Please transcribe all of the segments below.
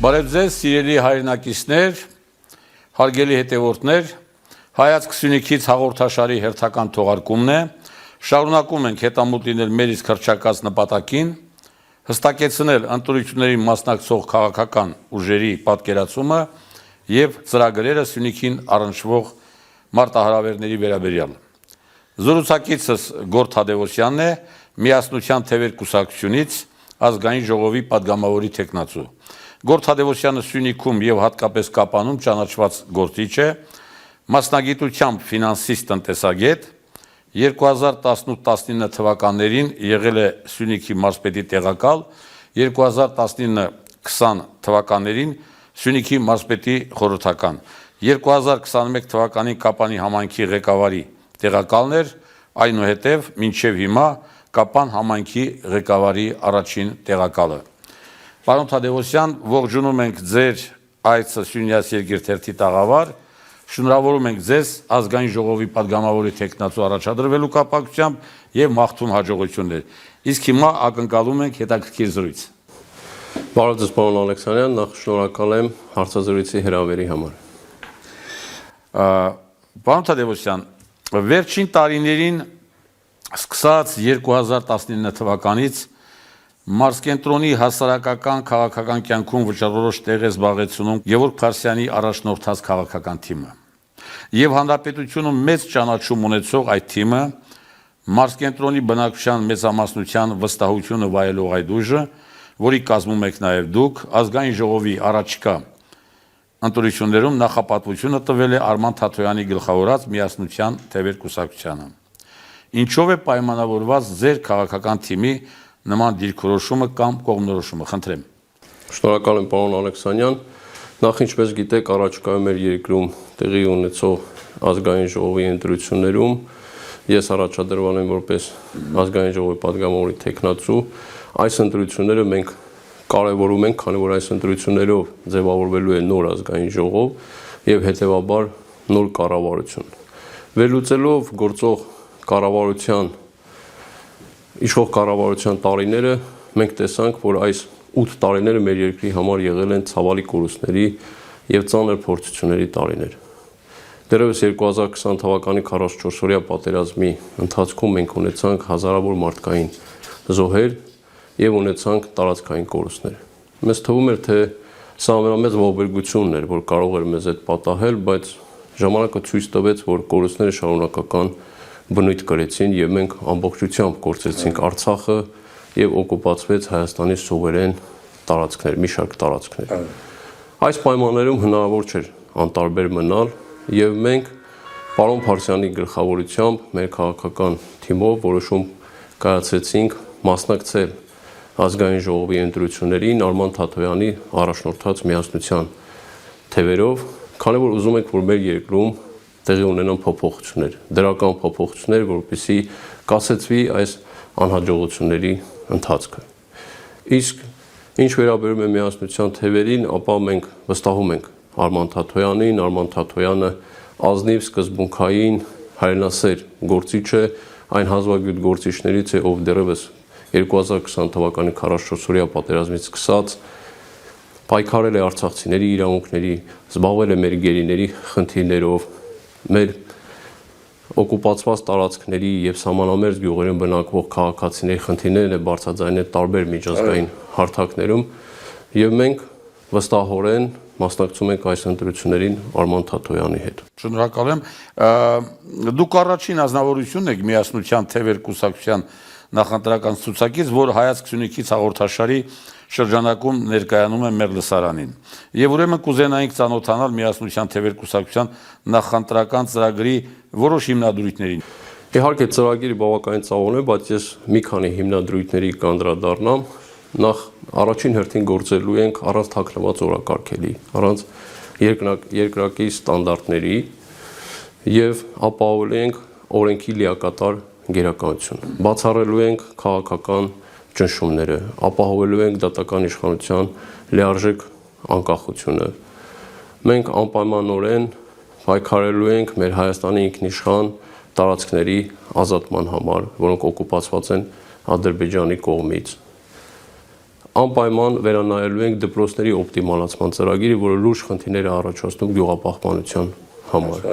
Բարև ձեզ, սիրելի հայրենակիցներ, հարգելի հետևորդներ, Հայացք Սյունիքից հաղորդաշարի հերթական թողարկումն է, շարունակում ենք հետամուտ լինել մեր իսկ հռչակած նպատակին, հստակեցնել ընտրություններին մասնակցող քաղաքական ուժերի պատկերացումը և ծրագրերը Սյունիքին առնչվող մարտահրավերների վերաբերյալ։ Զրուցակիցս Գորթ Թադևոսյանն է, Միասնության թևեր կուսակցությունից, Ազգային ժողովի պատգամավորի թեկնածու։ Գորթ Թադևոսյանը Սյունիքում և հատկապես Կապանում ճանաչված գործիչ է, մասնագիտությամբ ֆինանսիստ տնտեսագետ, 2018-19 թվականներին եղել է Սյունիքի մարզպետի տեղակալ, 2019-20 թվականներին Սյունիքի մարզպետի խորհրդական, 2021 թվականին Կապանի համայնքի ղեկավարի տեղակալն էր, այնուհետև մինչև հիմա Կապան համայնքի ղեկավարի առաջին տեղակալը։ Պարոն Թադևոսյան, ողջունում ենք ձեր այցը Սյունյաց երկիր-թերթի տաղավար, շնորհավորում ենք ձեզ Ազգային ժողովի պատգամավորի թեկնածու առաջադրվելու կապակցությամբ և մաղթում հաջողություններ։ Իսկ հիմա ակնկալում ենք հետաքրքիր զրույց։ Բարև ձեզ, պարոն Ալեքսանյան, նախ շնորհակալ եմ հարցազրույցի հրավերի համար։ Պարոն Թադևոսյան, վերջին տարիներին սկսած 2019 թվականից Մարզկենտրոնի հասարակական քաղաքական կյանքում վճռորոշ տեղ է զբաղեցնում Գևորգ Փարսյանի առաջնորդած քաղաքական թիմը։ Եվ հանրապետությունում մեծ ճանաչում ունեցող այդ թիմը Մարզկենտրոնի բնակչության մեծամասնության վստահությունը վայելող այդ ուժը, որի կազմում եք նաև դուք, Ազգային ժողովի առաջիկա ընտրություններում նախապատվությունը տվել է Արման Թաթոյանի գլխավորած Միասնության թևեր կուսակցությանը։ Ինչով է պայմանավորված ձեր քաղաքական թիմի նման դիրքորոշումը կամ կողմնորոշումը, խնդրեմ։ Շնորհակալ եմ, պարոն Ալեքսանյան։ Նախ ինչպես գիտեք, առաջիկայում մեր երկրում տեղի ունեցող Ազգային ժողովի ընտրություններում ես առաջադրվել եմ որպես Ազգային ժողովի պատգամավորի թեկնածու։ Այս ընտրությունները մենք կարևորում ենք, քանի որ այս ընտրություններով ձևավորվելու է նոր Ազգային ժողով եւ հետեւաբար նոր կառավարություն։ Վերլուծելով գործող իշխող կառավարության տարիները մենք տեսանք, որ այս 8 տարիները մեր երկրի համար եղել են ցավալի կորուստների եւ ծանր փորձությունների տարիներ։ Դեռևս 2020 թվականի 44-օրյա պատերազմի ընթացքում մենք ունեցանք հազարավոր մարդկային զոհեր եւ ունեցանք տարածքային կորուստներ։ Մեզ թվում էր, թե սա ամենամեծ ողբերգությունն էր, որ կարող էր մեզ այդ պատահել, բայց ժամանակը ցույց տվեց, որ կորուստները շարունակական բնույթ կրեցին եւ մենք ամբողջությամբ կորցրեցինք Արցախը եւ օկուպացվեց Հայաստանի սուվերեն տարածքներ, մի շարք տարածքներ։ Այս պայմաններում հնարավոր չէր անտարբեր մնալ եւ մենք պարոն Փարսյանի գլխավորությամբ մեր քաղաքական թիմով որոշում կայացրեցինք մասնակցել Ազգային ժողովի ընտրություններին Արման Թաթոյանի առաջնորդած Միասնության թևերով, քանի որ ուզում ենք, որ մեր երկրում տեղի ունենան փոփոխություններ, դրական փոփոխություններ, որպեսզի կասեցվի այս անհաջողությունների ընթացքը։ Իսկ ինչ վերաբերում է Միասնության թևերին, ապա մենք վստահում ենք Արման Թաթոյանին, Արման Թաթոյանը ազնիվ սկզբունքային հայրենասեր գործիչ է, այն հազվագյուտ գործիչներից է, ով դեռևս 2020 թվականի 44-օրյա պատերազմից սկսած պայքարել է արցախցիների իրավունքների, զբաղվել է մեր գերիների խնդիրներով, մեր օկուպացված տարածքների եւ սահմանամերձ գյուղերում բնակվող քաղաքացիների խնդիրներն է բարձրաձայնել տարբեր միջազգային հարթակներում եւ մենք վստահորեն մասնակցում ենք այս ընտրություններին Արման Թաթոյանի հետ։ Շնորհակալ եմ։ Դուք առաջին ազնվորությունն եք Միասնության թևեր կուսակցության նախընտրական ցուցակից, որ Հայացք Սյունիքից հաղորդաշարի շրջանակում ներկայանում է մեր լսարանին։ Եվ ուրեմն կուզենայինք ծանոթանալ Միասնության թևեր կուսակցության նախընտրական ծրագրի որոշ հիմնադրույթներին։ Իհարկե ծրագիրը բավականին ծավալ է, բայց ես մի քանի հիմնադրույթների կանդրադառնամ։ Նախ առաջին հերթին գործելու ենք առանց թաքնված օրակարգերի, առանց երկրակի ստանդարտների եւ ապահովելու ենք օրենքի լիակատար գերականություն։ Բացառելու ենք քաղաքական ճնշումները, ապահովելու ենք դատական իշխանության լիարժեք անկախությունը։ Մենք անպայմանորեն պայքարելու ենք մեր Հայաստանի ինքնիշխան տարածքների ազատման համար, որոնք օկուպացված են Ադրբեջանի կողմից։ անպայման վերանայելու ենք դպրոցների օպտիմալացման ծրագիրը, որը լուրջ խնդիրներ է առաջացնում գյուղապահպանության համար։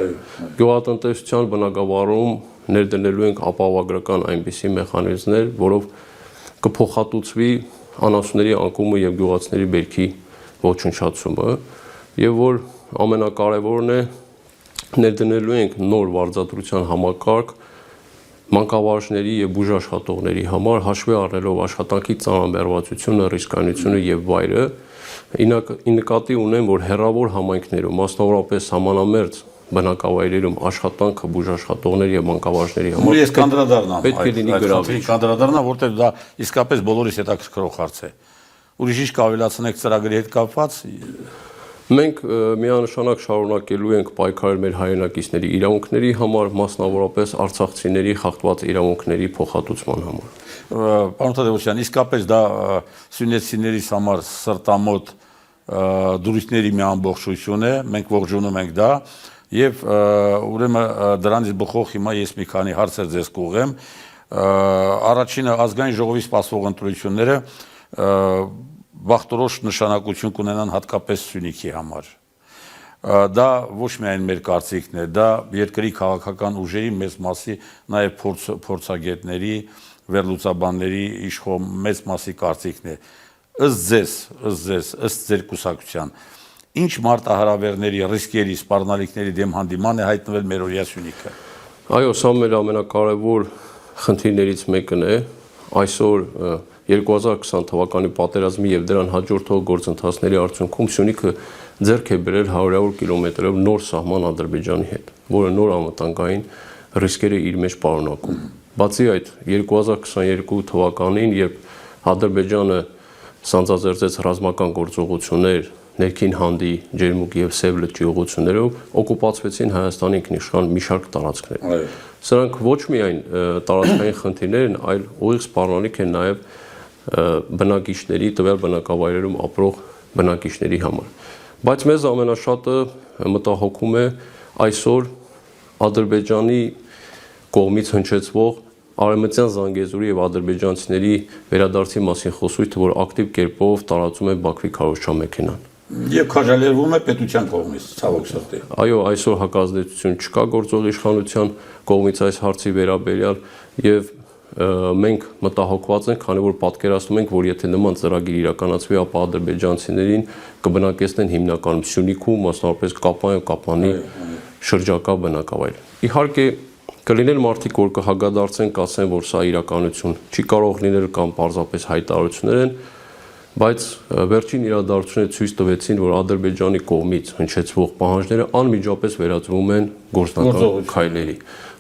Գյուղատնտեսության բնագավառում ներդնելու ենք ապահովագրական այնպիսի մեխանիզմներ, որով կփոխհատուցվի անասունների անկումը եւ գյուղացիների բերքի ոչնչացումը, եւ որ ամենակարևորն է ներդնելու ենք նոր վարձատրության համակարգ մանկավարժների եւ բուժաշխատողների համար, հաշվի առնելով աշխատանքի ծանրաբեռվածությունը, ռիսկայնությունը եւ վայրը, ի նկատի ունեմ, որ հեռավոր համայնքներում, մասնավորապես համանամերձ բնակավայրերում աշխատանքը բուժաշխատողների եւ մանկավարժների համար ես կանդրադառնամ պետք է լինի գրավիչ, կանդրադառնամ, որտեղ դա իսկապես բոլորիս հետաքրքրող հարց է։ Ուրիշ ինչ կավելացնեք ծրագրի հետ կապված։ Մենք միանշանակ շարունակելու ենք պայքարել մեր հայրենակիցների իրավունքների համար, մասնավորապես արցախցիների խախտված իրավունքների փոխհատուցման համար։ Պարոն Թադևոսյան, իսկապես դա սյունեցիներիս համար սրտամոտ դուրիստների մի ամբողջություն է, մենք ողջունում ենք դա եւ ուրեմն դրանից բխող հիմա ես մի քանի հարցեր ձեզ կուղեմ։ Առաջինը ազգային ժողովի սպասվող ընտրությունները վաղտորոշ նշանակություն կունենան հատկապես Սյունիքի համար։ Դա ոչ միայն մեր կարծիքն է, դա երկրի քաղաքական ուժերի մեծ մասի, նաև փորձագետների, վերլուծաբանների իշխող մեծ մասի կարծիքն է։ Ըստ ձեր կուսակցության, ինչ մարտահրավերների, ռիսկերի, սպառնալիքների դեմ հանդիման է հայտնվել մերօրյա Սյունիքը։ Այո, սա մեր ամենակարևոր խնդիրներից մեկն է։ Այսօր 2020 թվականի պատերազմի եւ դրան հաջորդող գործընթացների արդյունքում Սյունիքը ձեռք է բերել 100 կիլոմետրով նոր սահման Ադրբեջանի հետ, որը նոր անվտանգային ռիսկերը իր մեջ պարունակում։ Բացի այդ, 2022 թվականին, երբ Ադրբեջանը սանձազերծեց ռազմական գործողություններ ներքին հանդի, ջերմուկ եւ սև լճի ուղղություններով, օկուպացվեցին Հայաստանի ինքնիշխան մի շարք տարածքներ։ Սրանք ոչ միայն տարածքային խնդիրներ են, այլ ուղիղ սպառնալիք են նաեւ բնակիչների, տվյալ բնակավայրերում ապրող բնակիչների համար։ Բայց մեզ ամենաշատը մտահոգում է այսօր Ադրբեջանի կողմից հնչեցվող Արևմտյան Զանգեզուրի եւ ադրբեջանցիների վերադարձի մասին խոսույթը, որ ակտիվ կերպով տարածում է Բաքվի քարոզչամեքենան։ Եվ քաջալերվում է պետության կողմից, ցավոք սրտի։ Այո, այսօր հակազդեցություն չկա գործող իշխանության կողմից այս հարցի վերաբերյալ եւ մենք մտահոգված ենք, քանի որ պատկերացնում ենք, որ եթե նման ծրագիր իրականացվի, ապա ադրբեջանցիներին կբնակեցնեն հիմնականում Սյունիքում, մասնավորապես Կապան, Կապանի շրջակա բնակավայր։ Իհարկե կլինեն մարդիկ, որ կհագադարձեն, կասեն, որ սա իրականություն չի կարող լինել կամ պարզապես հայտարարություններ են, բայց վերջին իրադարձությունները ցույց տվեցին, որ Ադրբեջանի կողմից հնչեցվող պահանջները անմիջապես վերածվում են գործնական քայլերի։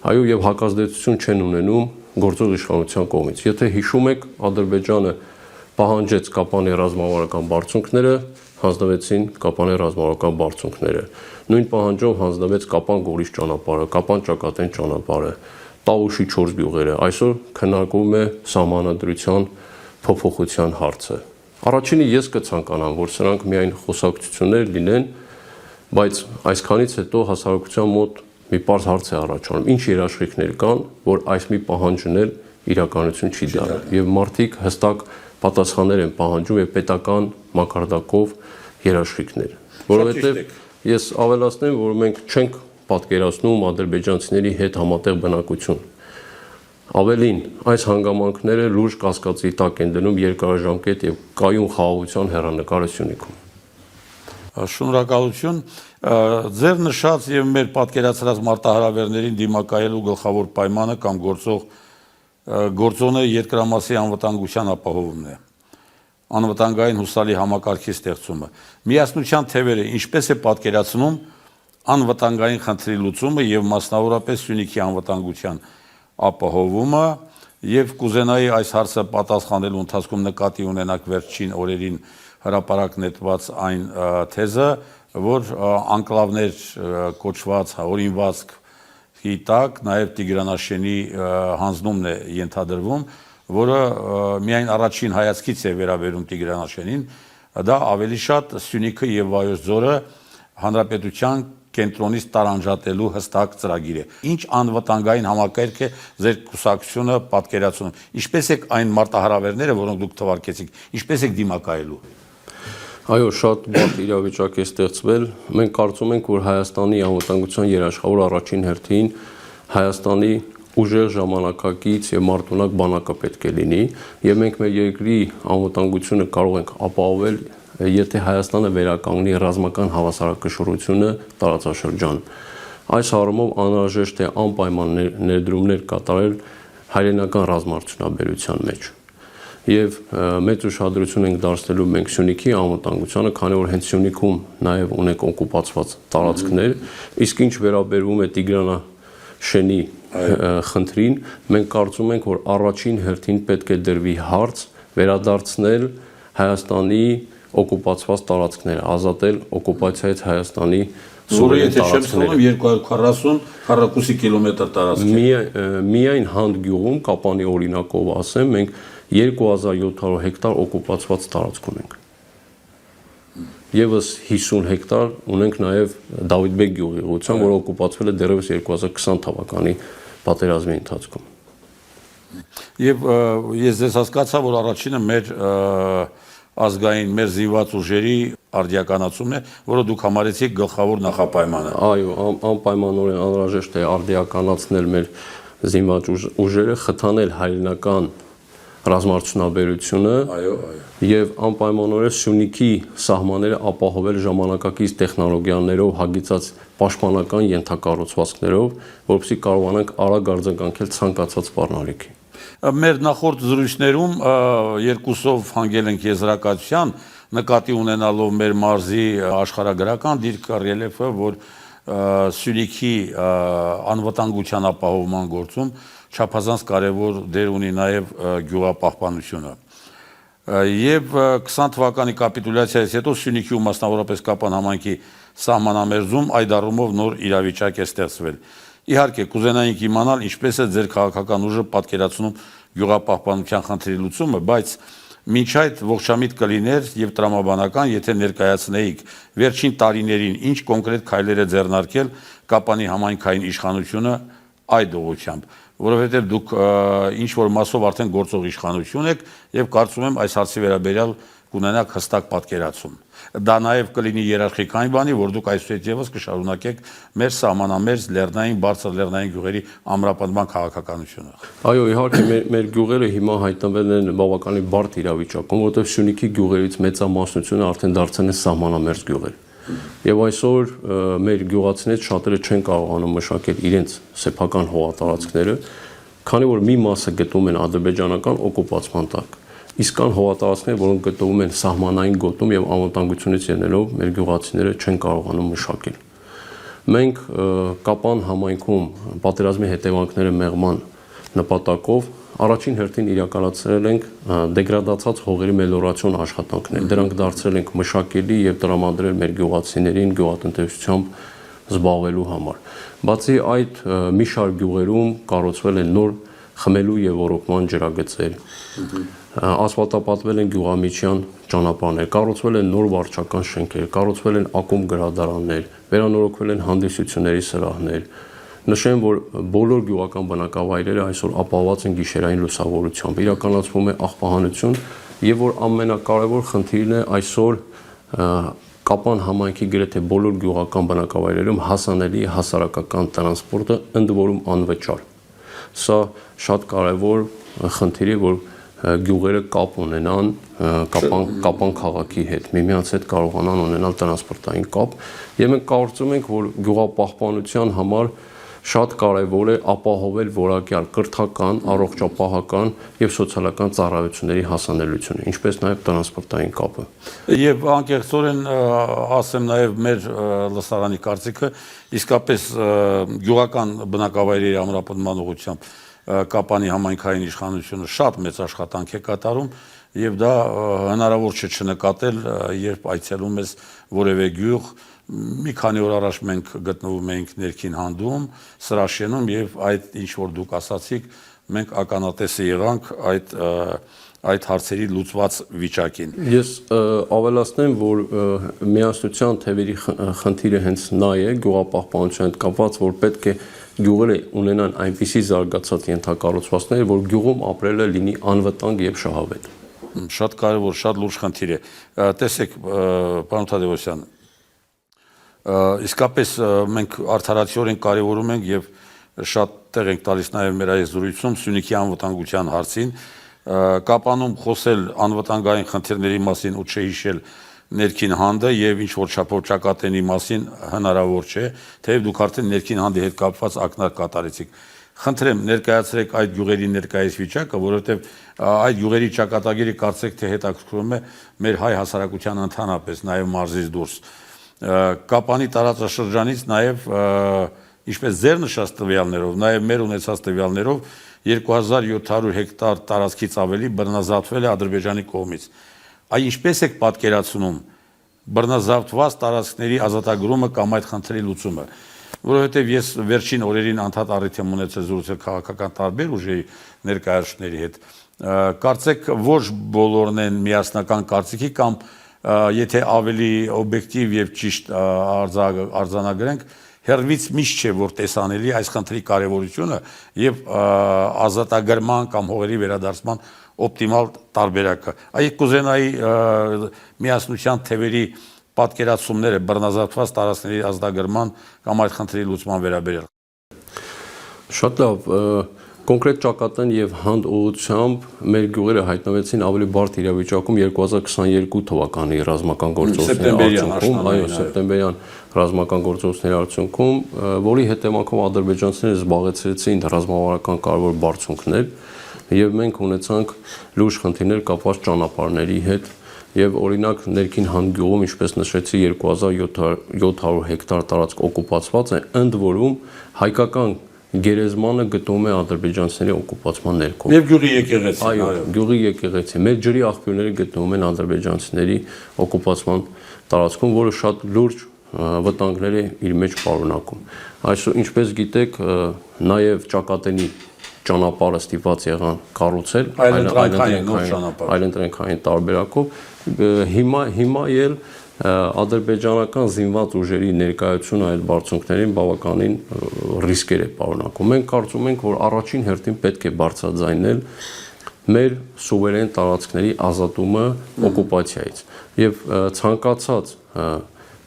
Այո, եւ հակազդեցություն չեն ունենում գործող իշխանության կողմից։ Եթե հիշում եք, Ադրբեջանը պահանջեց Կապանի ռազմավարական բարձունքները, հանձնվեցին Կապանի ռազմավարական բարձունքները։ Նույն պահանջով հանձնվեց Կապան-Գորիս ճանապարհը, Կապան-Ճակատեն ճանապարհը, Տավուշի 4 գյուղերը։ Այսօր քննարկվում է սահմանադրության փոփոխության հարցը։ Առաջինը ես կցանկանամ, որ սրանք միայն խոսակցություններ լինեն, բայց այսքանից հետո հասարակության մոտ մի պարզ հարց է առաջանում. ինչ երաշխիքներ կան, որ այս մի պահանջն էլ իրականություն չի դառել, եւ մարդիկ հստակ պատասխաններ են պահանջում եւ պետական մակարդակով երաշխիքներ, որովհետեւ ես ավելացնեմ, որ մենք չենք պատկերացնում ադրբեջանցիների հետ համատեղ բնակություն։ Ավելին, այս հանգամանքները լուրջ կասկածի տակ են դնում երկարաժամկետ եւ կայուն խաղաղության հեռանկարը Սյունիքում։ Շնորհակալություն։ Ձեր նշած եւ մեր պատկերացրած մարտահրավերներին դիմակայելու գլխավոր պայմանը կամ գործոնը երկրամասի անվտանգության ապահովումն է։ Անվտանգային հուսալի համակարգի ստեղծումը։ Միասնության թևերը ինչպես է պատկերացնում անվտանգային խնդրի լուծումը եւ մասնավորապես Սյունիքի անվտանգության ապահովումը եւ կուզենայի այս հարցը պատասխանելու ընթացքում նկատի ունենաք վերջին օրերին հրապարակ նետված այն թեզը, որ անկլավներ կոչված օրինվածքի տակ նաև Տիգրանաշենի հանձնումն է ենթադրվում, որը միայն առաջին հայացքից է վերաբերում Տիգրանաշենին, դա ավելի շատ Սյունիքը եւ Վայոց ձորը հանրապետության կենտրոնից տարանջատելու հստակ ծրագիր է։ Ինչ անվտանգային համակարգ է ձեր կուսակցությունը պատկերացնում։ Ինչպես եք այն մարտահրավերները, որոնք դուք թվարկեցիք, ինչպես եք դիմակայելու։ Այո, շատ բարդ իրավիճակ է ստեղծվել։ Մենք կարծում ենք, որ Հայաստանի անվտանգության երաշխավոր առաջին հերթին Հայաստանի ուժեղ ժամանակակից եւ մարտունակ բանակը պետք է լինի, եւ մենք մեր երկրի անվտանգությունը կարող ենք ապահովել, եթե Հայաստանը վերականգնի ռազմական հավասարակշռությունը տարածաշրջանում։ Այս առումով անհրաժեշտ է անպայման ներդրումներ կատարել հայրենական ռազմարտունաբերության մեջ։ Եվ մեծ ուշադրություն ենք դարձնելու մենք Սյունիքի անվտանգությանը, քանի որ հենց Սյունիքում նաև ունենք օկուպացված տարածքներ, իսկ ինչ վերաբերվում է Տիգրանաշենի խնդրին, մենք կարծում ենք, որ առաջին հերթին պետք է դրվի հարց վերադարձնել Հայաստանի օկուպացված տարածքները, ազատել օկուպացիայից Հայաստանի սուրեն տարածքները։ 240 քառակուսի կիլոմետր տարածք է։ Միայն Հանդ գյուղում, Կապանի օրինակով ասեմ, մենք 2700 հեկտար օկուպացված տարածք ունենք։ Եվս 50 հեկտար ունենք նաև Դավիթբեկ գյուղի ուղղությամբ, որը օկուպացվել է դեռևս 2020 թվականի պատերազմի ընթացքում։ Եվ ես ձեզ հասկացա, որ առաջինը մեր ազգային, մեր զինված ուժերի արդիականացումն է, որը դուք համարեցիք գլխավոր նախապայմանը։ Այո, անպայմանորեն անհրաժեշտ է արդիականացնել մեր զինված ուժերը, խթանել հայրենական ռազմարտունաբերությունը եւ անպայմանորեն Սյունիքի սահմանները ապահովել ժամանակակից տեխնոլոգիաներով հագեցած պաշտպանական ենթակառուցվածքներով, որովհետեւ կարողանանք արագ արձագանքել ցանկացած սպառնալիքի։ Մեր նախորդ զրույցներում երկուսով հանգել ենք եզրակացության, նկատի ունենալով մեր մարզի աշխարհագրական դիրքը, ռելիեֆը, որ Սյունիքի անվտանգության ապահովման գործում չափազանց կարևոր դեր ունի նաև գյուղապահպանությունը։ Եվ 20 թվականի կապիտուլյացիայից հետո Սյունիքի ու մասնավորապես Կապան համայնքի սահմանամերձում այդ առումով նոր իրավիճակ է ստեղծվել։ Իհարկե, կուզենայինք իմանալ ինչպես է ձեր քաղաքական ուժը պատկերացնում գյուղապահպանության խնդրի լուծումը, բայց մինչ այդ ողջամիտ կլիներ եւ տրամաբանական, եթե ներկայացնեիք վերջին տարիներին ինչ կոնկրետ քայլեր է ձեռնարկել Կապանի համայնքային իշխանությունը այդ ուղղությամբ, որովհետև դուք ինչ որ մասով արդեն գործող իշխանություն եք եւ կարծում եմ այս հարցի վերաբերյալ կունենաք հստակ պատկերացում։ Դա նաև կլինի երաշխիքային բանի, որ դուք այսուհետ եւս կշարունակեք մեր սահմանամերձ լեռնային, բարձր լեռնային գյուղերի ամրապնդման քաղաքականությունը։ Այո, իհարկե մեր գյուղերը հիմա հայտնվել են բավականին բարդ իրավիճակում, որովհետև Սյունիքի գյուղերից մեծամասնությունը արդեն դարձել են սահմանամերձ գյուղեր։ Եվ այսօր մեր գյուղացիներից շատերը չեն կարողանում մշակել իրենց սեփական հողատարածքները, քանի որ մի մասը գտնվում են ադրբեջանական օկուպացման տակ։ Իսկ կան հողատարածքներ, որոնք գտնվում են սահմանային գոտում եւ անվտանգությունից ելնելով մեր գյուղացիները չեն կարողանում մշակել։ Մենք Կապան համայնքում պատերազմի հետևանքները մեղման նպատակով առաջին հերթին իրականացրել ենք դեգրադացած հողերի մելիորացիոն աշխատանքներ։ Դրանք դարձրել ենք մշակելի եւ տրամադրել մեր գյուղացիներին գյուղատնտեսությամբ զբաղվելու համար։ Բացի այդ, մի շարք գյուղերում կառուցվել են նոր խմելու եւ ոռոգման ջրագծեր, ասֆալտապատվել են գյուղամիջյան ճանապարհներ, կառուցվել են նոր վարչական շենքեր, կառուցվել են ակումբ գրադարաններ, վերանորոգվել են հանդիսությունների սրահներ։ Նշեմ, որ բոլոր գյուղական բնակավայրերը այսօր ապահովված են գիշերային լուսավորությամբ, իրականացվում է աղբահանություն եւ որ ամենակարևոր խնդիրն է այսօր Կապան համայնքի գրեթե բոլոր գյուղական բնակավայրերում հասանելի հասարակական տրանսպորտը ընդ որում անվճար։ Սա շատ կարևոր խնդիր է, որ գյուղերը կապ ունենան Կապան քաղաքի հետ, միմյանց հետ կարողանան ունենալ տրանսպորտային կապ, եւ մենք կարծում ենք, որ գյուղապահպանության համար շատ կարևոր է ապահովել որակյալ կրթական, առողջապահական եւ սոցիալական ծառայությունների հասանելիությունը, ինչպես նաեւ տրանսպորտային կապը։ Եվ անկեղծորեն ասեմ նաեւ մեր լսարանի կարծիքը, իսկապես գյուղական բնակավայրերի ամրապնդման ուղղությամբ Կապանի համայնքային իշխանությունը շատ մեծ աշխատանք է կատարում եւ դա հնարավոր չէ չնկատել, երբ այցելում ես որևէ գյուղ։ Մի քանի օր առաջ մենք գտնվում էինք ներքին Հանդում, Սրաշենում եւ այդ ինչ որ դուք ասացիք, մենք ականատեսը եղանք այդ այդ հարցերի լուծված վիճակին։ Ես ավելացնեմ, որ միասնության թևերի խնդիրը հենց նա է գյուղապահպանության հետ կապված, որ պետք է գյուղերը ունենան այնպիսի զարգացած ենթակառուցվածքներ, որ գյուղում ապրելը լինի անվտանգ եւ շահավետ։ Շատ կարևոր, շատ լուրջ խնդիր է։ Տեսեք, պարոն Թադևոսյան, իսկապես մենք արդարացիորեն կարևորում ենք եւ շատ տեղ ենք տալիս նաեւ մեր այս զրույցում Սյունիքի անվտանգության հարցին, Կապանում խոսել անվտանգային խնդիրների մասին ու չհիշել ներքին հանդը եւ ինչ որ չափով ճակատենի մասին հնարավոր չէ, թեև դուք արդեն ներքին հանդի հետ կապված ակնարկ կատարեցիք։ Խնդրեմ ներկայացրեք այդ յուղերի ներկայիս վիճակը, որովհետեւ այդ յուղերի ճակատագիրը կարծեք թե հետաքրքրում է մեր հայ հասարակության ընդհանրապես, նաեւ մարզից դուրս։ Կապանի տարածաշրջանից նաեւ ինչպես ձեր նշած տվյալներով, նաեւ մեր ունեցած տվյալներով 2700 հեկտար տարածքից ավելի բռնազավթվել է Ադրբեջանի կողմից։ Այ ինչպես եք պատկերացնում բռնազավթված տարածքների ազատագրումը կամ այդ խնդրի լուծումը, որովհետև ես վերջին օրերին անդադ առիթ եմ ունեցել զրուցել քաղաքական տարբեր ուժերի ներկայացուցիչների հետ, կարծեք ոչ բոլորն են միասնական կարծիքի կամ եթե ավելի օբյեկտիվ եւ ճիշտ արձանագրենք, հերվից միշտ չէ, որ տեսանելի այս խնդրի կարևորությունը եւ ազատագրման կամ հողերի վերադարձման օպտիմալ տարբերակը։ Այդ կուզենայի միասնության թևերի պատկերացումները բռնազավթված տարածքների ազատագրման կամ այդ խնդրի լուծման վերաբերյալ։ Շատ լավ, կոնկրետ ճակատեն եւ հանդ ուղղությամբ մեր գյուղերը հայտնվեցին ավելի բարդ իրավիճակում 2022 թվականի ռազմական գործողությունների արդյունքում, այո, սեպտեմբերյան ռազմական գործողությունների արդյունքում, որի հետևանքով ադրբեջանցիները զբաղեցրեցին ռազմավարական կարևոր բարձունքներ եւ մենք ունեցանք լուրջ խնդիրներ կապված ճանապարհների հետ եւ օրինակ ներքին հանդ գյուղում, ինչպես նշեցի, 2700 հեկտար տարածք օկուպացված է, ընդ որում հայկական գերեզմանը գտնվում է ադրբեջանցիների օկուպացման ներքո։ Եվ գյուղի եկեղեցի, այո, գյուղի եկեղեցի։ Մեր ջրի աղբյուրները գտնվում են ադրբեջանցիների օկուպացման տարածքում, որը շատ լուրջ վտանգներ է իր մեջ պարունակում։ Այսօր, ինչպես գիտեք, նաև ճակատենի ճանապարհը ստիպված եղան կառուցել այլընտրանքային տարբերակով։ Հիմա էլ ադրբեջանական զինված ուժերի ներկայությունը այդ բարձունքներին բավականին ռիսկեր է պարունակում։ Մենք կարծում ենք, որ առաջին հերթին պետք է բարձրաձայնել մեր սուվերեն տարածքների ազատումը օկուպացիայից եւ ցանկացած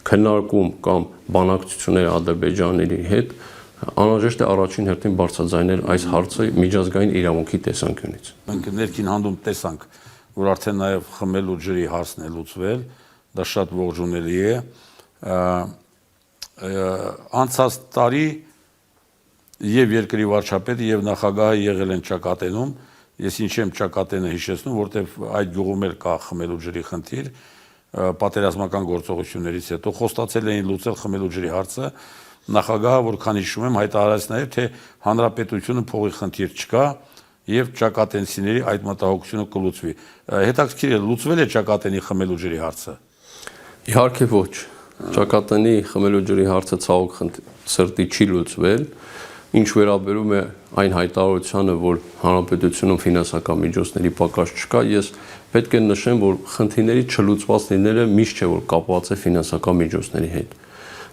քննարկում կամ բանակցություններ Ադրբեջանների հետ անհրաժեշտ է առաջին հերթին բարձրաձայնել այս հարցը միջազգային իրավունքի տեսանկյունից։ Մենք ներքին հանդում տեսանք, որ արդեն նաև խմելու ջրի հարցն է լուծվել, դա շատ ողջունելի է։ Անցած տարի եւ երկրի վարչապետը եւ նախագահը եղել են Ճակատենում, ես ինչ եմ Ճակատենը հիշեցնում, որտեվ այդ գյուղում էլ կա խմելու ջրի խնդիր, պատերազմական գործողություններից հետո խոստացել էին լուծել խմելու ջրի հարցը, նախագահը, որքան հիշում եմ, հայտարարեց նաև, թե հանրապետությունը փողի խնդիր չկա եւ ճակատենցիների այդ մտահոգությունը կլուծվի։ Հետաքրքիր է, լուծվել է Ճակատենի խմելու ջրի հարցը։ Իհարկե ոչ։ Ճակատենի խմելու ջրի հարցը ցավոք սրտի չի լուծվել։ Ինչ վերաբերում է այն հայտարարությանը, որ հանրապետությունում ֆինանսական միջոցների պակաս չկա, ես պետք է նշեմ, որ խնդիրների չլուծված լինելը միշտ չէ, որ կապված է ֆինանսական միջոցների հետ։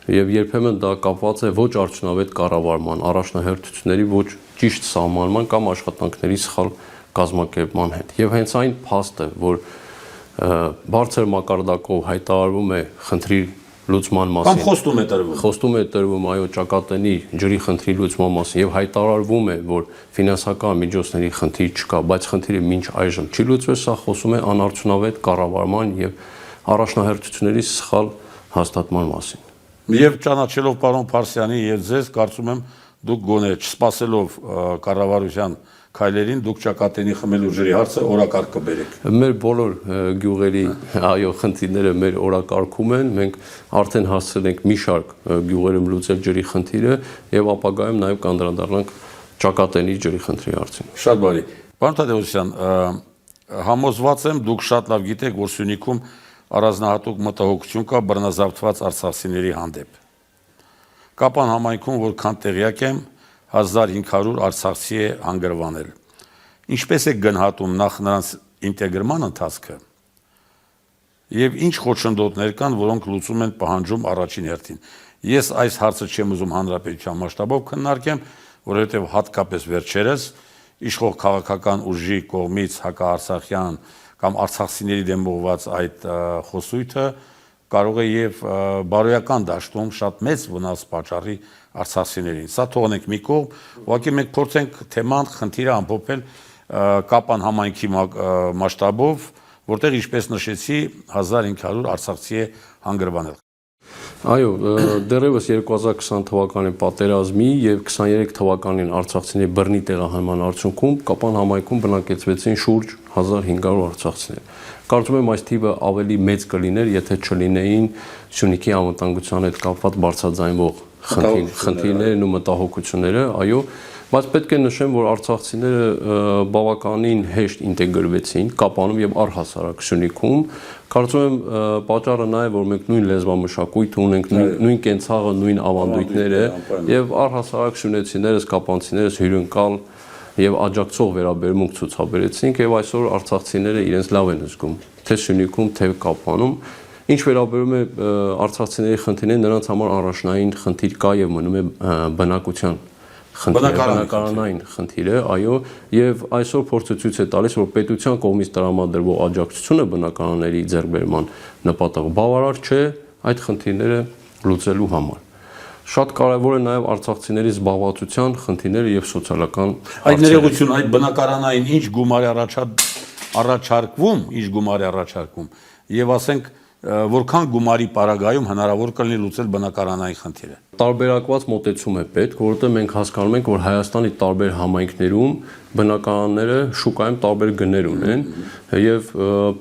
Եվ երբեմն դա կապված է ոչ արդյունավետ կառավարման, առաջնահերթությունների ոչ ճիշտ սահմանման կամ աշխատանքների սխալ կազմակերպման հետ։ Եվ հենց այն փաստը, որ բարձր մակարդակով հայտարարվում է խնդրի լուծման մասին, կամ խոստում է տրվում, այո, Ճակատենի ջրի խնդրի լուծման մասին եւ հայտարարվում է, որ ֆինանսական միջոցների խնդիր չկա, բայց խնդիրը մինչ այժմ չի լուծվել, սա խոսում է անարդյունավետ կառավարման եւ առաջնահերթությունների սխալ հաստատման մասին։ Եվ ճանաչելով պարոն Փարսյանի եւ ձեզ, կարծում եմ դուք գոնե չսպասելով կառավարության քայլերին դուք Ճակատենի խմելու ջրի հարցը օրակարգ կբերեք։ Մեր բոլոր գյուղերի այո խնդիրները մեր օրակարգում են, մենք արդեն հասցրել ենք մի շարք գյուղերում լուծել ջրի խնդիրը եւ ապագայում նաեւ կանդրադառնանք Ճակատենի ջրի խնդրի հարցին։ Շատ բարի։ Պարոն Թադևոսյան, համոզված եմ դուք շատ լավ գիտեք, որ Սյունիքում առանձնահատուկ մտահոգություն կա բռնազավթված արցախցիների հանդեպ։ Կապան համայնքում, որքան տեղյակ եմ, 1500 արցախցի է հանգրվանել։ Ինչպես է գնահատում նախ նրանց ինտեգրման ընթացքը եւ ինչ խոչընդոտներ կան, որոնք լուծում են պահանջում առաջին հերթին։ Ես այս հարցը չեմ ուզում հանրապետության մասշտաբով քննարկեմ, որովհետեւ հատկապես վերջերս իշխող քաղաքական ուժի կողմից հակաարցախյան կամ արցախցիների դեմ ուղղված այդ խոսույթը կարող է եւ բարոյական դաշտում շատ մեծ վնաս պատճառի արցախցիներին։ Սա թողնենք մի կողմ, ուղղակի մենք փորձենք թեման, խնդիրը ամփոփել Կապան համայնքի մասշտաբով, որտեղ ինչպես նշեցի 1500 արցախցի է հանգրվանել։ Այո, դեռևս 2020 թվականի պատերազմի եւ 23 թվականին արցախցիների բռնի տեղահանման արդյունքում Կապան համայնքում բնակեցվեցին շուրջ 1500 արցախցիներ։ Կարծում եմ այս թիվը ավելի մեծ կլիներ, եթե չլինեին Սյունիքի անվտանգության հետ կապված բարձրաձայնվող խնդիրներն ու մտահոգությունները, այո, բայց պետք է նշեմ, որ արցախցիները բավականին հեշտ ինտեգրվեցին Կապանում եւ առհասարակ Սյունիքում։ Կարծում եմ պատճառը նա է, որ մենք նույն լեզվամշակույթ ունենք, նույն կենցաղը, նույն ավանդույթները եւ առհասարակ սյունեցիներս, կապանցիներս հյուրընկալ եւ աջակցող վերաբերմունք ցուցաբերեցինք եւ այսօր արցախցիները իրենց լավ են զգում, թե Սյունիքում, թե Կապանում։ Ինչ վերաբերում է արցախցիների խնդիրներին, նրանց համար առաջնային խնդիր կա եւ մնում է բնակության բնակարանային խնդիրը, այո, եւ այսօր փորձը ցույց է տալիս, որ պետության կողմից տրամադրվող աջակցությունը բնակարանների ձեռքբերման նպատակով բավարար չէ այդ խնդիրները լուծելու համար։ Շատ կարևոր է նաեւ արցախցիների զբաղվածության խնդիրները եւ սոցիալական այդ ներողություն, այդ բնակարանային ինչ գումար է առաջարկվում եւ ասենք որքան գումարի պարագայում հնարավոր կլինի լուծել բնակարանային խնդիրը։ Տարբերակված մոտեցում է պետք, որովհետեւ մենք հասկանում ենք, որ Հայաստանի տարբեր համայնքներում բնակարանները շուկայում տարբեր գներ ունեն եւ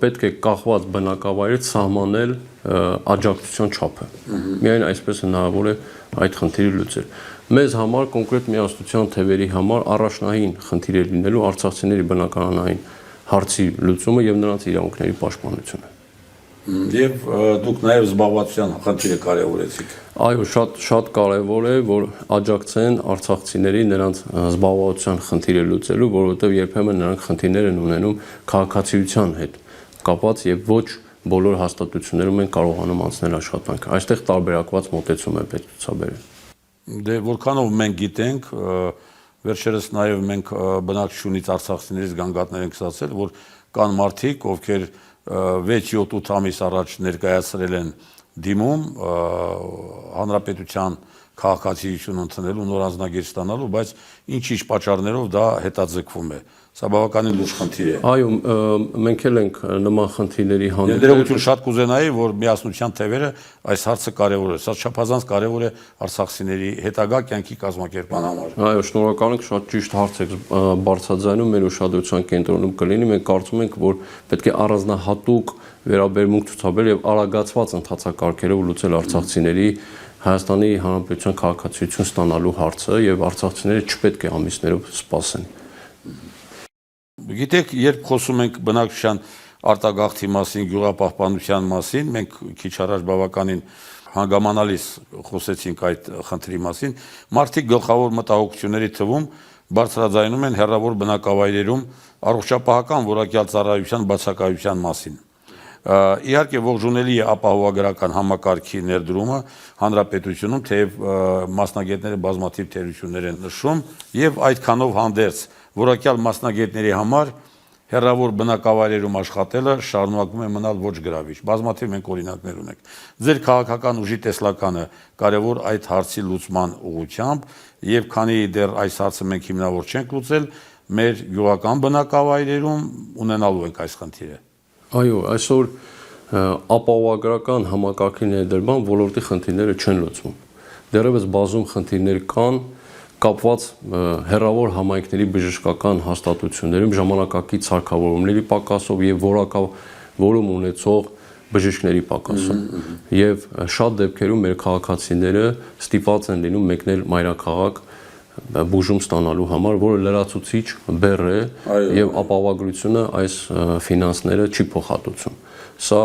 պետք է կախված բնակավայրից սահմանել աջակցության չափը։ Միայն այսպես հնարավոր է այդ խնդիրը լուծել։ Մեզ համար կոնկրետ միասնության թևերի համար առաջնային խնդիր է լինելու արցախցիների բնակարանային հարցի լուծումը եւ նրանց իրավունքների պաշտպանությունը։ Եվ դուք նաև զբաղվածության խնդիրը կարևորեցիք։ Այո, շատ կարևոր է, որ աջակցեն արցախցիների նրանց զբաղվածության խնդիրը լուծելու, որովհետև երբեմն նրանք խնդիրներ են ունենում քաղաքացիության հետ կապված եւ ոչ բոլոր հաստատություններում են կարողանում անցնել աշխատանքը։ Այստեղ տարբերակված մոտեցում է պետք ցուցաբերել։ Դե որքանով մենք գիտենք, վերջերս նաև մենք բնակչությունից արցախցիներից գանգատներ ենք ստացել, որ կան մարդիկ, ովքեր 6-7 ամիս առաջ ներկայացրել են դիմում հանրապետության քաղաքացիություն ընդունելու, նոր անձնագիր ստանալու, բայց ինչ-ինչ պատճառներով դա հետաձգվում է։ Սա բավականին լուրջ խնդիր է։ Այո, մենք էլ ենք նման խնդիրների հանդիպել։ Ներողություն, շատ կուզենայի, որ միասնության թևերը այս հարցը կարևոր է։ Սա չափազանց կարևոր է արցախցիների հետագա կյանքի կազմակերպման համար։ Այո, շնորհակալ ենք, շատ ճիշտ հարց եք բարձրաձայնում, մեր ուշադրության կենտրոնում կլինի։ Մենք կարծում ենք, որ պետք է առանձնահատուկ վերաբերմունք ցուցաբերել եւ արագացված ընթացակարգերով լուծել արցախցիների Հայաստանի Հանրապետության քաղաքացիություն ստանալու հարցը եւ արցախցիները չպետք է ամիսներով սպասեն։ Գիտեք, երբ խոսում ենք բնակչության արտագաղթի մասին, գյուղապահպանության մասին, մենք քիչ առաջ բավականին հանգամանալից խոսեցինք այդ խնդրի մասին, մարդիկ գլխավոր մտահոգությունների թվում բարձրաձայնում են հեռավոր բնակավայրերում առողջապահական որակյալ ծառայության բացակայության մասին։ Իհարկե ողջունելի է ապահովագրական համակարգի ներդրումը հանրապետությունում, թեև մասնագետները բազմաթիվ թերություններ են նշում, եւ այդքանով հանդերձ որակյալ մասնագետների համար հեռավոր բնակավայրերում աշխատելը շարունակում է մնալ ոչ գրավիչ։ Բազմաթիվ մենք օրինակներ ունենք։ Ձեր քաղաքական ուժի տեսլականը կարևոր այդ հարցի լուծման ուղղությամբ, եւ քանի դեռ այս հարցը մենք հիմնավոր չենք լուծել, մեր գյուղական բնակավայրերում ունենալու ենք այս խնդիրը։ Այո, այսօր ապահովագրական համակարգի ներդրման ոլորտի խնդիրները չեն լուծվում։ Դեռևս բազում խնդիրներ կան կապված հեռավոր համայնքների բժշկական հաստատություններում ժամանակակից սարքավորումների պակասով եւ որակավորում ունեցող բժիշկների պակասով։ Եվ շատ դեպքերում մեր քաղաքացիները ստիպված են լինում մեկնել մայրաքաղաք բուժում ստանալու համար, որը լրացուցիչ բեռ է եւ ապահովագրությունը այս ֆինանսները չի փոխհատուցում։ Սա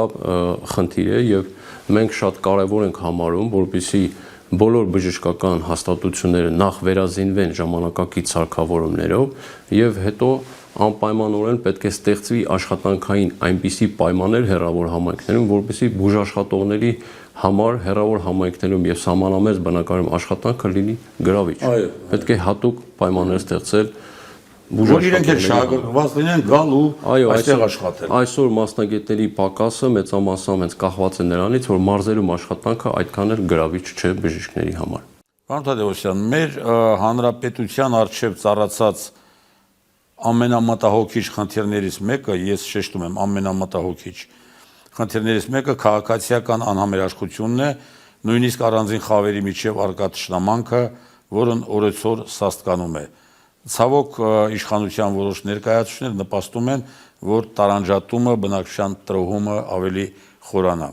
խնդիր է եւ մենք շատ կարեւոր ենք համարում, որպեսզի բոլոր բժշկական հաստատությունները նախ վերազինվեն ժամանակակից սարքավորումներով եւ հետո անպայմանորեն պետք է ստեղծվի աշխատանքային այնպիսի պայմաններ հեռավոր համայնքներում, որպեսզի բուժաշխատողների համար հեռավոր համայնքներում եւ սահմանամերձ բնակարանում աշխատանքը լինի գրավիչ։ Պետք է հատուկ պայմաններ ստեղծել որ իրենք էլ շահագրգռված լինեն գալ ու այստեղ աշխատել։ Այսօր մասնագետների պակասը մեծամասամբ հենց կախված է նրանից, որ մարզերում աշխատանքը այդքան էլ գրավիչ չէ բժիշկների համար։ Պարոն Թադևոսյան, մեր հանրապետության առջև ծառացած ամենամտահոգիչ խնդիրներից մեկը, ես շեշտում եմ, ամենամտահոգիչ խնդիրներից մեկը քաղաքացիական անհամերաշխությունն է, նույնիսկ առանձին խավերի միջև առկա թշնամանքը, որն օրեցօր սաստկանում է։ Ցավոք իշխանության որոշ ներկայացուցիչներ նպաստում են, որ տարանջատումը, բնակչության տրոհումը ավելի խորանա։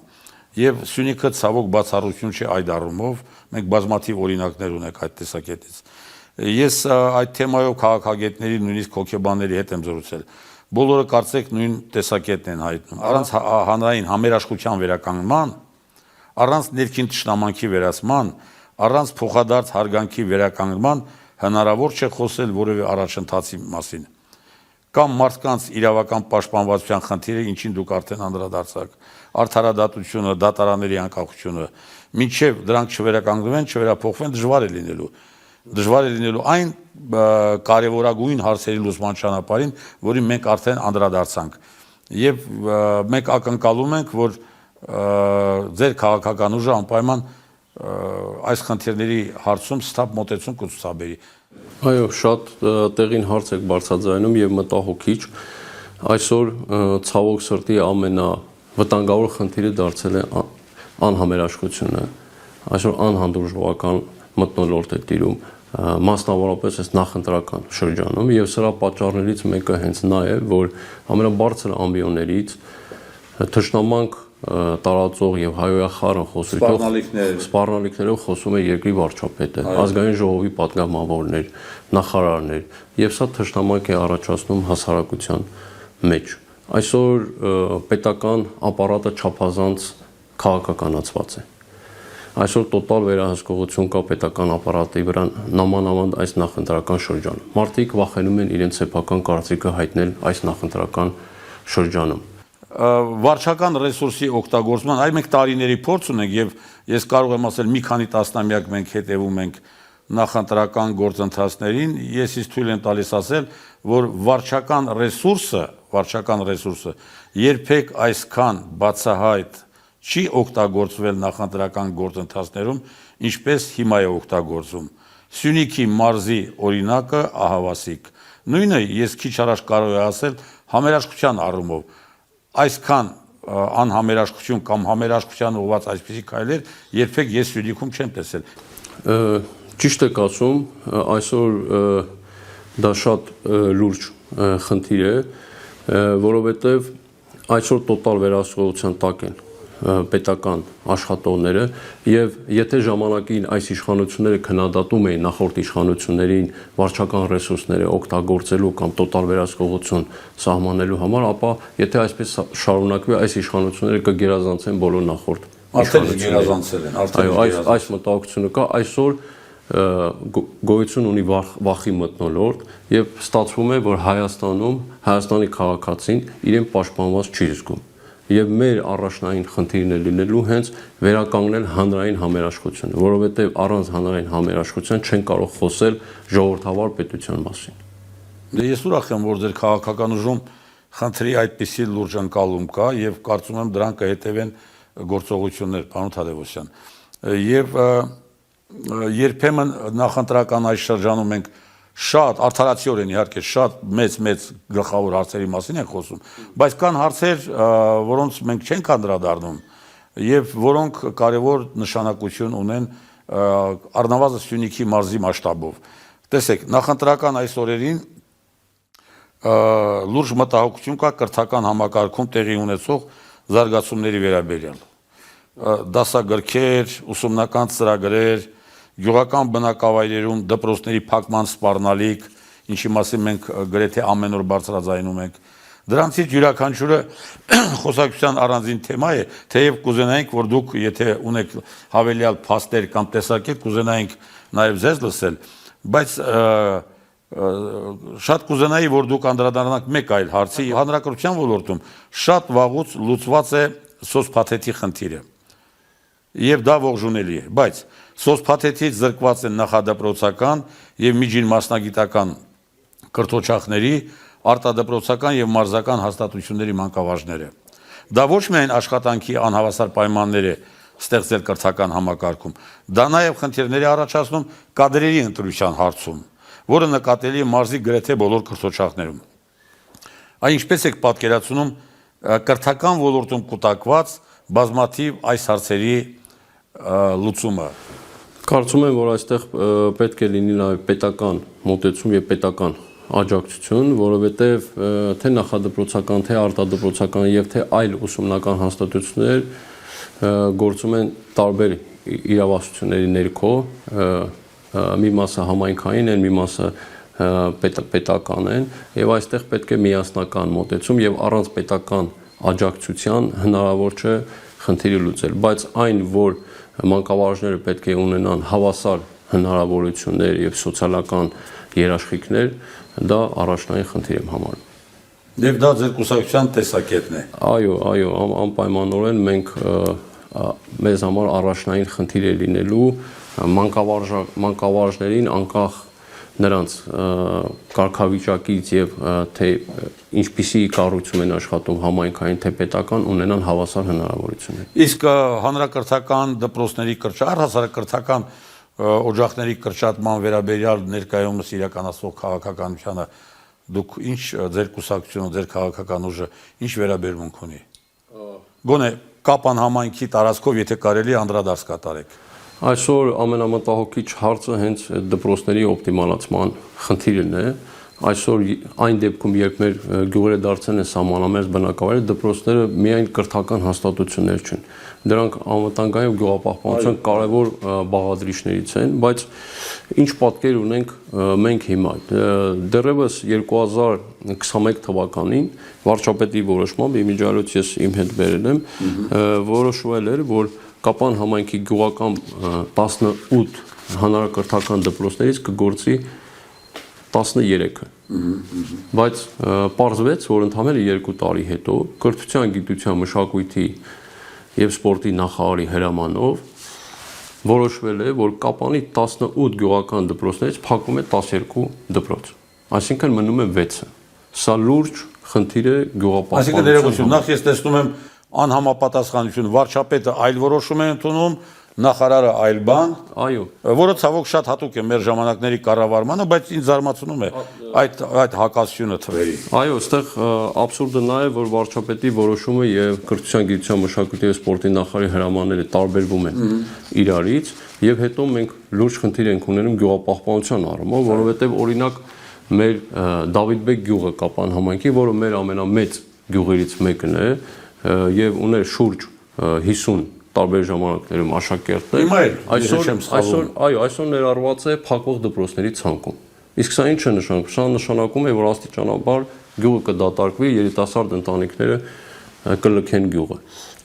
Եվ Սյունիքը ցավոք բացառություն չէ այդ առումով, մենք բազմաթիվ օրինակներ ունենք այդ տեսակետից։ Ես այդ թեմայով քաղաքագետների, նույնիսկ հոգեբանների հետ եմ զրուցել։ Բոլորը կարծեք նույն տեսակետն են հայտնում։ Առանց հանրային համերաշխության վերականգնման, առանց ներքին թշնամանքի վերացման, առանց փոխադարձ հարգանքի վերականգնման հնարավոր չէ խոսել որևէ առաջընթացի մասին։ Կամ մարդկանց իրավական պաշտպանվածության խնդիրը, ինչին դուք արդեն անդրադարձաք, արդարադատությունը, դատարանների անկախությունը, մինչև դրանք չվերականգնվեն, չվերափոխվեն, դժվար է լինելու այն կարևորագույն հարցերի լուծման ճանապարհին, որին մենք արդեն անդրադարձանք։ Եվ մենք ակնկալում ենք, որ ձեր քաղաքական ուժը անպայման այս խնդիրների հարցում սթափ մոտեցում կցուցաբերի։ Այո, շատ տեղին հարց եք բարձրաձայնում եւ մտահոգիչ։ Այսօր ցավոք սրտի ամենավտանգավոր խնդիրը դարձել է անհամերաշխությունը։ Այսօր անհանդուրժողական մթնոլորտ է տիրում, մասնավորապես այս նախընտրական շրջանում, եւ սրա պատճառներից մեկը հենց նա է, որ ամենաբարձր ամբիոններից թշնամանք տարածող եւ հայոյախառն խոսույթով սպառնալիքներով խոսում է երկրի վարչապետը, ազգային ժողովի պատգամավորներ, նախարարներ, եւ սա թշնամանք է առաջացնում հասարակության մեջ։ Այսօր պետական ապարատը չափազանց քաղաքականացված է։ Այսօր տոտալ վերահսկողություն կա պետական ապարատի վրա նամանավանդ այս նախընտրական շրջանում։ Մարդիկ վախենում են իրենց սեփական կարծիքը հայտնել այս նախընտրական շրջանում։ Վարչական ռեսուրսի օգտագործման, այ մենք տարիների փորձ ունենք եւ ես կարող եմ ասել մի քանի տասնամյակ մենք հետևում ենք նախընտրական գործընթացներին, ես ինձ թույլ եմ տալիս ասել, որ վարչական ռեսուրսը երբեք այսքան բացահայտ չի օգտագործվել նախընտրական գործընթացներում, ինչպես հիմա է օգտագործվում։ Սյունիքի մարզի օրինակը ահավասիկ։ Նույնը ես քիչ առաջ կարող եմ ասել համերաշխության առումով։ Այսքան անհամերաշխություն կամ համերաշխության ուղղված այսպիսի քայլեր երբեք ես Սյունիքում չեմ տեսել։ Ճիշտ եք ասում, այսօր դա շատ լուրջ խնդիր է, որովհետև այսօր տոտալ վերահսկողության տակ են պետական աշխատողները եւ եթե ժամանակին այս իշխանությունները քննադատում էին նախորդ իշխանություններին վարչական ռեսուրսները օգտագործելու կամ տոտալ վերահսկողություն սահմանելու համար, ապա եթե այսպես շարունակվի այս իշխանությունները կգերազանցեն բոլոր նախորդ իշխանություններին։ Այս մտահոգությունը կա այսօր գոյություն ունի վախի մթնոլորտ եւ ստացվում է, որ Հայաստանի քաղաքացին իրեն պաշտպանված չի զգում։ Եվ մեր առաջնային խնդիրն է լինելու հենց վերականգնել հանրային համերաշխությունը, որովհետև առանց հանրային համերաշխության չեն կարող խոսել ժողովրդավար պետության մասին։ Ես ուրախ եմ, որ ձեր քաղաքական ուժում խնդրի այդպիսի լուրջ ընկալում կա եւ կարծում եմ դրան կհետևեն գործողություններ, պարոն Թադևոսյան։ Եվ երբեմն նախընտրական այս շրջանում ենք շատ արդարացիորեն իհարկե շատ մեծ գլխավոր հարցերի մասին են խոսում, բայց կան հարցեր, որոնց մենք չենք անդրադառնում եւ որոնք կարեւոր նշանակություն ունեն առնվազն Սյունիքի մարզի մասշտաբով։ Տեսեք, նախընտրական այս օրերին լուրջ մտահոգություն կա կրթական համակարգում տեղի ունեցող զարգացումների վերաբերյալ։ Դասագրքեր, ուսումնական ծրագրեր, գյուղական բնակավայրերում դպրոցների փակման սպառնալիք, ինչի մասին մենք գրեթե ամեն օր բարձրաձայնում ենք։ Դրանցից յուրաքանչյուրը խոսակցության առանձին թեմա է, թեև կուզենայինք, որ դուք եթե ունեք հավելյալ փաստեր կամ տեսակետ, կուզենայինք նաև ձեզ լսել, բայց Շատ կուզենայի, որ դուք անդրադառնաք մեկ այլ հարցի, հանրակրթության ոլորտում շատ վաղուց լուծված է սոցփաթեթի խնդիրը։ Եվ դա ողջունելի է, բայց սոցփաթեթից զրկված են նախադպրոցական եւ միջին մասնագիտական կրթօջախների, արտադպրոցական եւ մարզական հաստատությունների մանկավարժները։ Դա ոչ միայն աշխատանքի անհավասար պայմաններ է ստեղծել կրթական համակարգում, դա նաեւ խնդիրների առաջացնում կադրերի ընտրության հարցում, որը նկատելի է մարզի գրեթե բոլոր կրթօջախներում։ Այն ինչպես եք պատկերացնում կրթական ոլորտում կուտակված բազմաթիվ այս հարցերի լուծումը։ Կարծում եմ, որ այստեղ պետք է լինի նաև պետական մոտեցում եւ պետական աջակցություն, որովհետեւ թե նախադպրոցական, թե արտադպրոցական եւ թե այլ ուսումնական հաստատություններ գործում են տարբեր իրավասությունների ներքո, մի մասը համայնքային են, մի մասը պետական են, եւ այստեղ պետք է միասնական մոտեցում եւ առանց պետական աջակցության հնարավոր չէ խնդիրը լուծել, բայց այն, որ մանկավարժները պետք է ունենան հավասար հնարավորություններ եւ սոցիալական երաշխիքներ, դա առաջնային խնդիր եմ համարում։ Եվ դա ձեր կուսակցության տեսակետն է։ Այո, անպայմանորեն մենք մեզ համար առաջնային խնդիր է լինելու մանկավարժներին անկախ նրանց կարգավիճակից եւ թե ինչպիսի կառույցում են աշխատում համայնքային թե պետական ունենան հավասար հնարավորություններ։ Իսկ հանրակրթական դպրոցների առհասարակրթական օջախների կրճատման վերաբերյալ ներկայումս իրականացվող քաղաքականությանը դուք ինչ ձեր կուսակցությունը, ձեր քաղաքական ուժը ինչ վերաբերմունք ունի։ Գոնե Կապան համայնքի տարածքով, եթե կարելի անդրադարձ կատարեք։ Այսօր ամենամտահոգիչ հարցը հենց դպրոցների օպտիմալացման խնդիրն է։ Այսօր այն դեպքում, երբ մեր գյուղերը դարձել են սահմանամերձ բնակավայր, դպրոցները միայն կրթական հաստատություններ չեն։ Դրանք անվտանգային ու գյուղապահպանության կարևոր բաղադրիչներից են, բայց ինչ պատկեր ունենք մենք հիմա։ Դեռևս 2021 թվականին վարչապետի որոշմամբ, իմիջիայլոց ես իմ հետ բերել եմ, որոշվել էր, որ Կապան համայնքի գյուղական 18 հանրակրթական դպրոցներից կգործի 13-ը։ Բայց պարզվեց, որ ընդամենը 2 տարի հետո կրթության, գիտության, մշակույթի եւ սպորտի նախարարի հրամանով որոշվել է, որ Կապանի 18 գյուղական դպրոցներից փակվում է 12 դպրոց։ Այսինքն մնում է 6-ը։ Սա լուրջ խնդիր է գյուղապահպանության։ Այսինքն ներողություն, նախ ես տեսնում եմ անհամապատասխանություն, վարչապետը այլ որոշում է ընդունում, նախարարը այլ բան, այո, որը ցավոք շատ հատուկ է մեր ժամանակների կառավարմանը, բայց ինձ զարմացնում է այդ հակասությունը թվերի։ Այո, այստեղ աբսուրդը նա է, որ վարչապետի որոշումը եւ կրթության, գիտության, մշակույթի եւ սպորտի նախարարի հրամանները տարբերվում են իրարից, եւ հետո մենք լուրջ խնդիր ենք ունենում գյուղապահպանության առումով, որովհետեւ օրինակ մեր Դավիթբեկ գյուղը Կապան համայնքի, որը մեր ամենամեծ գյուղերից մեկն է, եւ ուներ շուրջ 50 տարբեր ժամանակներում աշակերտներ, այսօր ներառված է փակվող դպրոցների ցանկում։ Իսկ սա ինչ է նշանակում։ Սա նշանակում է, որ աստիճանաբար գյուղը կդատարկվի, երիտասարդ ընտանիքները կլքեն գյուղը։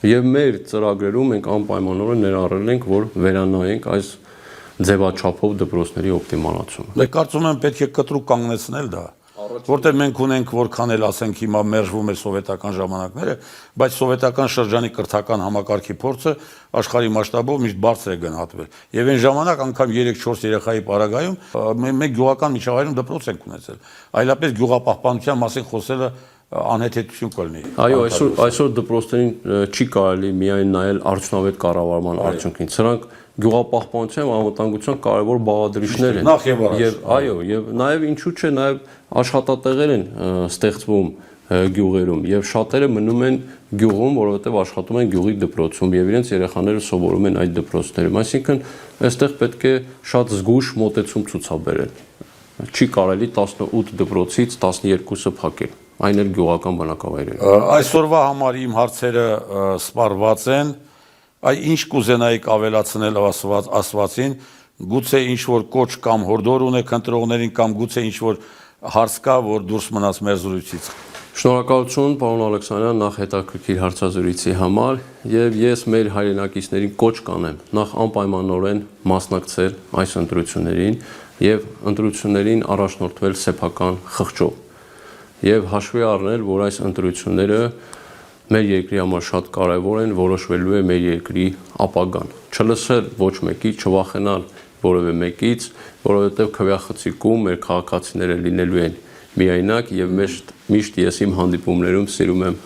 Եվ մեր ծրագրերում մենք անպայմանորեն ներառել ենք, որ վերանայենք այս ձևաչափով դպրոցների օպտիմալացումը։ Դե կարծում եմ պետք է կտրուկ կանգնեցնել դա, որտեղ մենք ունենք որքան էլ ասենք հիմա մերժվում է սովետական ժամանակները, բայց սովետական շրջանի կրթական համակարգի փորձը աշխարհի մասշտաբով միշտ բարձր է գնահատվել։ Եվ այն ժամանակ անգամ 3-4 երեխայի պարագայում մենք գյուղական միջավայրում դպրոց ենք ունեցել։ Այլապես գյուղապահպանության մասին խոսելը անհեթեթություն կլինի։ Այո, այսօր դպրոցներին չի կարելի միայն նայել արդյունավետ կառավարման արդյունքին։ Սրանք գյուղապահպանության եւ անվտանգության կարևոր բաղադրիչներ են։ Եվ այո, եւ նաեւ ինչու՞ չէ, նաեւ աշխատատեղեր են ստեղծվում գյուղերում եւ շատերը մնում են գյուղում, որովհետեւ աշխատում են գյուղի դպրոցում եւ իրենց երեխաները սովորում են այդ դպրոցներում։ Այսինքն, այստեղ պետք է շատ զգույշ մոտեցում ցուցաբերել։ Չի կարելի 18 դպրոցից 12-ը փակել։ Այն էլ գյուղական բնակավայրերում։ Այսօրվա համար իմ հարցերը սպառված են։ Այ ինչ կուզենայիք ավելացնել ասվածին, գուցե ինչ որ կոչ կամ հորդոր ունեք ընտրողներին կամ գուցե ինչ որ հարց կա, որ դուրս մնաց մեր զրույցից։ Շնորհակալություն, պարոն Ալեքսանյան, նախ հետաքրքիր հարցազրույցի համար եւ ես մեր հայրենակիցներին կոչ կանեմ նախ անպայմանորեն մասնակցել այս ընտրություններին եւ ընտրություններին առաջնորդվել սեփական խղճով եւ հաշվի առնել, որ այս ընտրությունները մեր երկրի համար շատ կարեւոր են, որոշվելու է մեր երկրի ապագան։ Չլսել ոչ մեկի, չվախենալ որևէ մեկից, որովհետեւ քվեախցիկում մեր քաղաքացիները լինելու են միայնակ եւ միշտ ես իմ հանդիպումներում սիրում եմ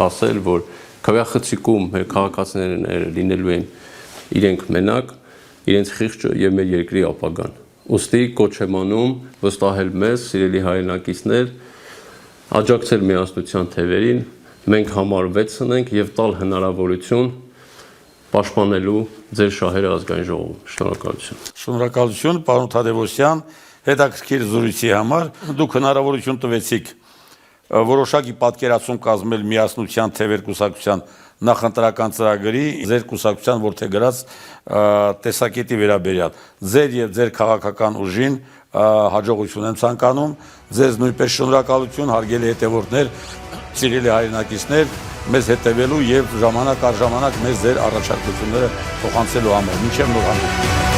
ասել, որ քվեախցիկում մեր քաղաքացիները լինելու են իրենք մենակ, իրենց խիղճը եւ մեր երկրի ապագան։ Ոստի կոչ եմ անում վստահել մեզ, սիրելի հայրենակիցներ, աջակցել միասնության թևերին, մենք համարվեցնենք եւ տալ հնարավորություն պաշտպանելու ձեր շահերը ազգային ժողովում։ Շնորհակալություն։ Շնորհակալություն, պարոն Թադևոսյան, հետաքրքիր զրույցի համար։ Դուք հնարավորություն տվեցիք որոշակի պատկերացում կազմել միասնության թևեր կուսակցության նախընտրական ծրագրի ձեր կուսակցության որդեգրած տեսակետի վերաբերյալ։ Ձեր եւ ձեր քաղաքական ուժին հաջողություն եմ ցանկանում, ձեզ նույնպես շնորհակալություն, հարգելի հետևորդներ, սիրելի հայրենակիցներ, մեզ հետևելու եւ ժամանակ առ ժամանակ մեզ ձեր առաջարկությունները փոխանցելու համար։ Մինչեւ նոր հանդիպում։